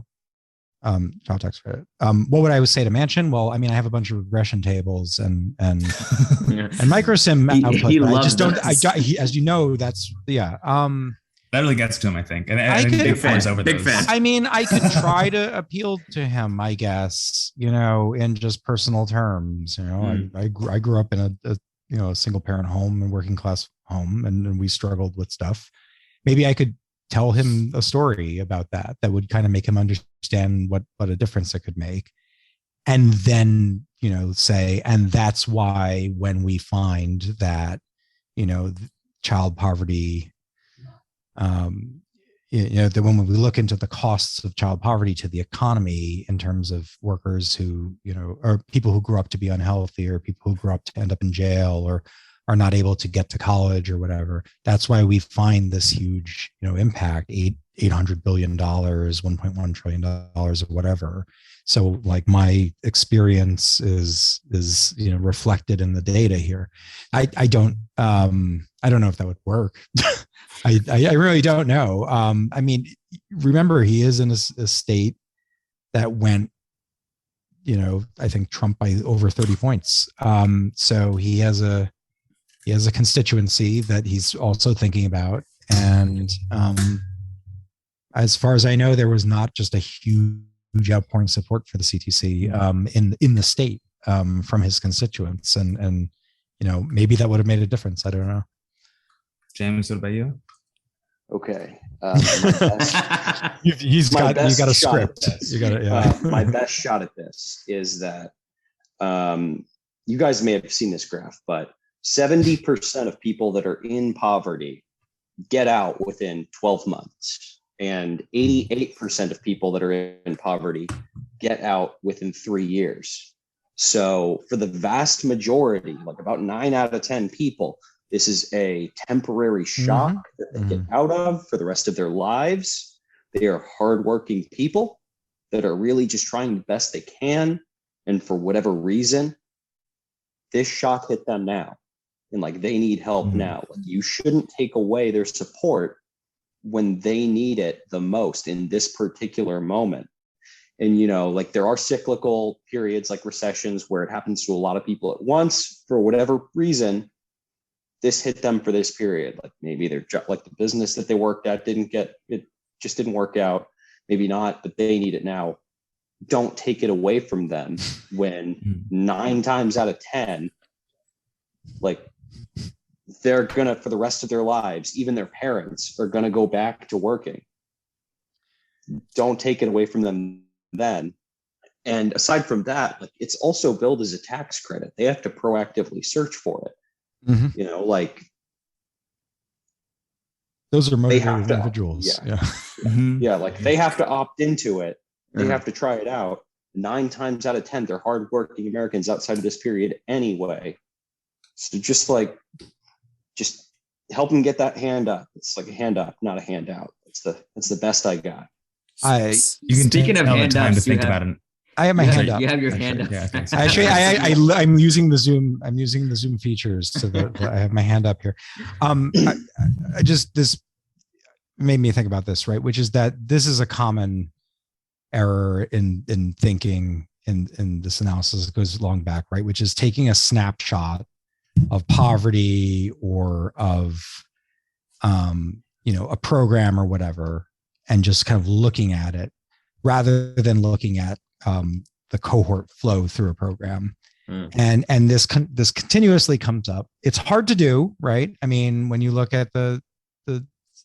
child tax credit. What would I say to Manchin? Well, I mean, I have a bunch of regression tables and microsim output. He I just don't. those. As you know, that's That really gets to him, I think. And big fan. I mean, I could try to appeal to him, I guess, in just personal terms. I grew up in a single parent home and working class home, and we struggled with stuff. Maybe I could tell him a story about that would kind of make him understand what a difference it could make. And then, say, and that's why when we find that, child poverty, that when we look into the costs of child poverty to the economy in terms of workers who, or people who grew up to be unhealthy, or people who grew up to end up in jail, or are not able to get to college or whatever. That's why we find this huge, impact, $800 billion, $1.1 trillion or whatever. So like my experience is reflected in the data here. I don't know if that would work. I really don't know. I mean, remember, he is in a state that went, I think Trump by over 30 points. So he has a constituency that he's also thinking about. And as far as I know, there was not just a huge outpouring support for the CTC in the state from his constituents. And maybe that would have made a difference. I don't know. James, what about you? Okay. You got a script. You got it. Yeah. My best shot at this is that you guys may have seen this graph, but 70% of people that are in poverty get out within 12 months, and 88% of people that are in poverty get out within 3 years. So for the vast majority, like about 9 out of 10 people, this is a temporary shock that they get out of for the rest of their lives. They are hardworking people that are really just trying the best they can. And for whatever reason, this shock hit them now. And like, they need help now. Like, you shouldn't take away their support when they need it the most in this particular moment. And, like, there are cyclical periods like recessions where it happens to a lot of people at once for whatever reason. This hit them for this period. Like, maybe they're like the business that they worked at just didn't work out. Maybe not, but they need it now. Don't take it away from them when 9 times out of 10, like, they're gonna, for the rest of their lives, even their parents are gonna go back to working. Don't take it away from them then. And aside from that, like, it's also billed as a tax credit. They have to proactively search for it. Like, those are motivated individuals. Yeah. Like, they have to opt into it. They have to try it out. 9 times out of 10, they're hardworking Americans outside of this period anyway. So just help them get that hand up. It's like a hand up, not a handout. That's the best I got. Speaking of handouts, time to think about it. I have my hand up. You have your hand up. Yeah, so. Actually, I'm using the Zoom. I'm using the Zoom features so that I have my hand up here. This made me think about this, right? Which is that this is a common error in thinking in this analysis that goes long back, right? Which is taking a snapshot of poverty or of a program or whatever, and just kind of looking at it rather than looking at the cohort flow through a program. And this continuously comes up. It's hard to do, right? I mean, when you look at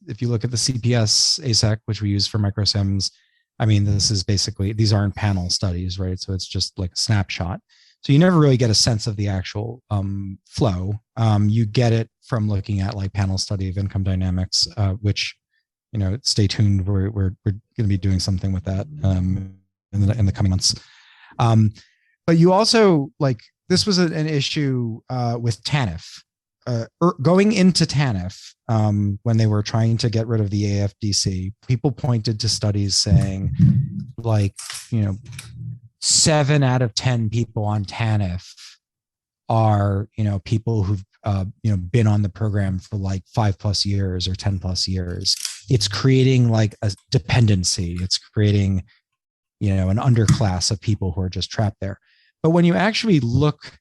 if you look at the CPS ASEC, which we use for microsims, I mean, these aren't panel studies, right? So it's just like a snapshot. So you never really get a sense of the actual flow. You get it from looking at like panel study of income dynamics, which, stay tuned. We're going to be doing something with that in the coming months. But you also, like, this was an issue with TANF. Going into TANF, when they were trying to get rid of the AFDC, people pointed to studies saying, like, 7 out of 10 people on TANF are, people who've, been on the program for like 5+ years or 10+ years. It's creating like a dependency. It's creating, an underclass of people who are just trapped there. But when you actually look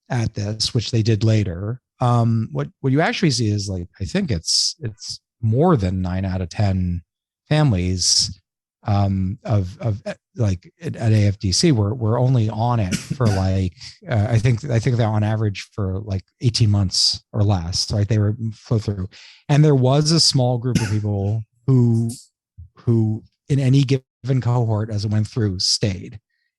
at this, which they did later, what you actually see is, like, I think it's more than 9 out of 10 families of like at AFDC we're only on it for like I think they're on average for like 18 months or less, right? They were flow through, and there was a small group of people who in any given cohort as it went through stayed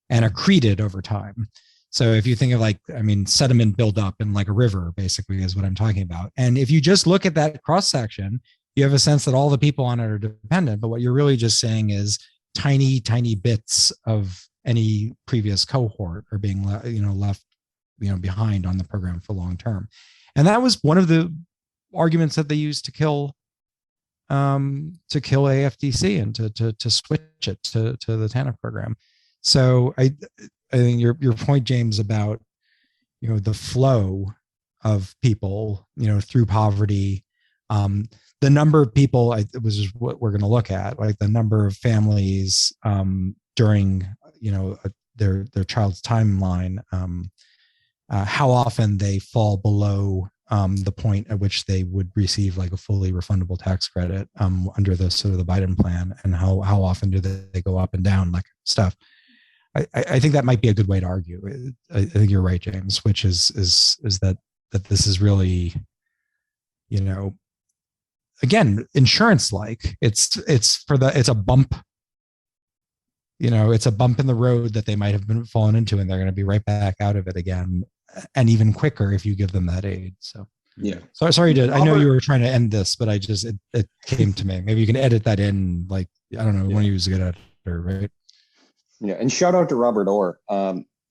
and accreted over time. So if you think of, like, I mean, sediment build up in like a river, basically, is what I'm talking about. And if you just look at that cross section, you have a sense that all the people on it are dependent, but what you're really just saying is tiny bits of any previous cohort are being left behind on the program for long term. And that was one of the arguments that they used to kill AFDC and to switch it to the TANF program. So I think your point, James, about the flow of people through poverty, the number of people, was just what we're going to look at, like the number of families during their child's timeline, how often they fall below the point at which they would receive like a fully refundable tax credit under the sort of the Biden plan, and how often do they go up and down, like stuff. I think that might be a good way to argue. I think you're right, James, which is that this is really, again, insurance like it's a bump, it's a bump in the road that they might have been fallen into, and they're going to be right back out of it again, and even quicker if you give them that aid. So yeah. So sorry I know you were trying to end this, but it came to me. Maybe you can edit that in, like, I don't know, one of you is a good editor, right? Yeah, and shout out to Robert Orr.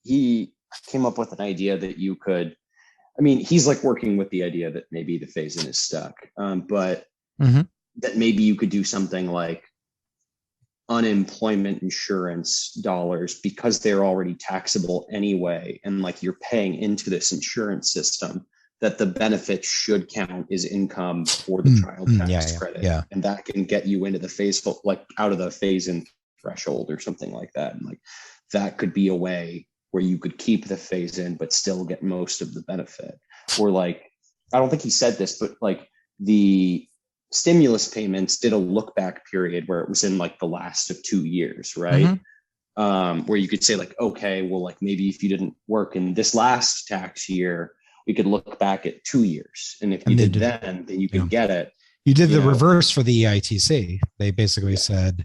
He came up with an idea that you could, I mean, he's like working with the idea that maybe the phase-in is stuck, but that maybe you could do something like unemployment insurance dollars, because they're already taxable anyway, and like you're paying into this insurance system, that the benefit should count as income for the child tax credit. Yeah. And that can get you into the like out of the phase-in threshold or something like that. And like that could be a way where you could keep the phase-in but still get most of the benefit. Or like, I don't think he said this, but like the stimulus payments did a look back period where it was in like the last of 2 years, right? Where you could say like, okay, well, like maybe if you didn't work in this last tax year, we could look back at 2 years. And if you did then you could get it. You did the reverse for the EITC. They basically said,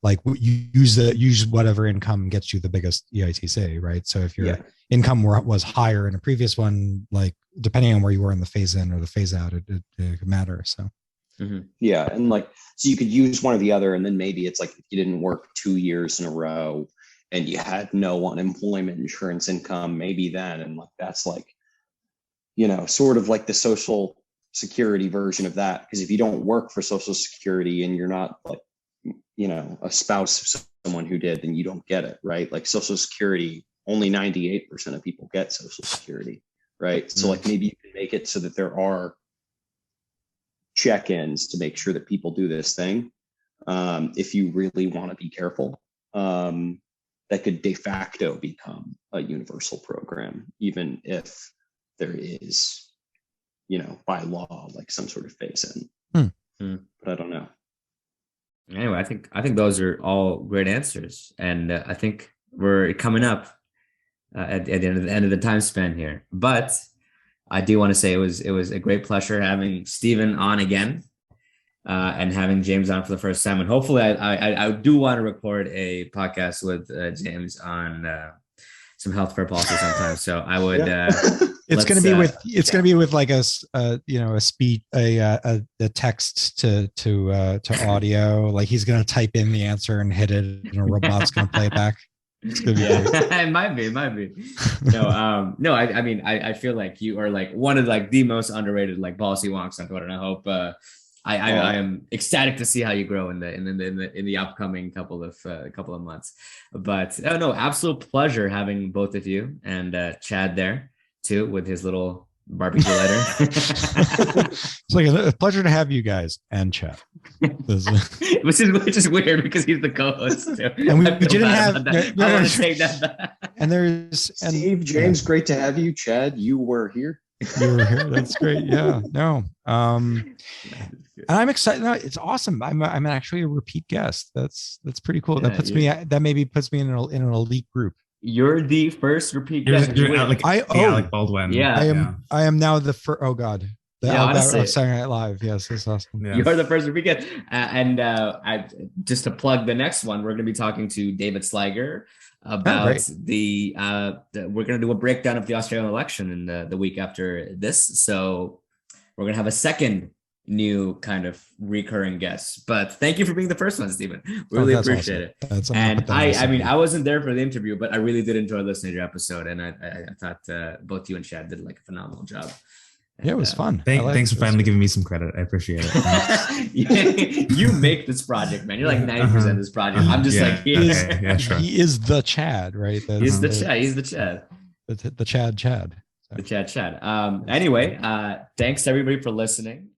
like, you use whatever income gets you the biggest EITC, right? So if your income was higher in a previous one, like depending on where you were in the phase in or the phase out, it could matter. So yeah, and like, so you could use one or the other, and then maybe it's like if you didn't work 2 years in a row and you had no unemployment insurance income, maybe then, and like that's like, sort of like the Social Security version of that. Because if you don't work for Social Security and you're not like, a spouse of someone who did, then you don't get it, right? Like Social Security, only 98% of people get Social Security, right? So like maybe you can make it so that there are check-ins to make sure that people do this thing. if you really want to be careful, that could de facto become a universal program, even if there is, by law, like some sort of phase in. But I don't know. Anyway, I think those are all great answers, and I think we're coming up at the end of the time span here. But I do want to say it was a great pleasure having Stephen on again. And having James on for the first time, and hopefully I do want to record a podcast with James on some healthcare policy sometime. So I would. It's going to be with like a speech, a text to audio. Like he's going to type in the answer and hit it, and a robot's going to play it back. It's gonna be it might be. No, I mean, I feel like you are like one of like the most underrated like policy wonks on Twitter, and I hope. I am ecstatic to see how you grow in the upcoming couple of months. But no, absolute pleasure having both of you and Chad there too with his little barbecue lighter. It's like a pleasure to have you guys and Chad. Which is weird because he's the co-host too. And we didn't have. I want to take that. And Steve, James, great to have you. Chad, you were here. You were here. That's great. Yeah. No. And I'm excited. No, it's awesome. I'm actually a repeat guest. That's pretty cool. Yeah, that maybe puts me in an elite group. You're the first repeat guest. Alec Baldwin. Yeah. I am now the first. Oh God. Saturday Night Live. Yes, that's awesome. Yeah. You're the first repeat guest. And I just to plug the next one, we're going to be talking to David Sliger about we're going to do a breakdown of the Australian election in the week after this. So we're going to have a second new kind of recurring guest. But thank you for being the first one, Stephen. We really appreciate awesome. it. I mean, I wasn't there for the interview, but I really did enjoy listening to your episode. And I thought both you and Chad did like a phenomenal job. Yeah, it was fun. Thanks for finally giving me some credit. I appreciate it. You make this project, man. You're like 90% of this project. I'm just like here. Sure. He is the Chad, right? He's the Chad. The Chad. The Chad. Anyway, thanks everybody for listening.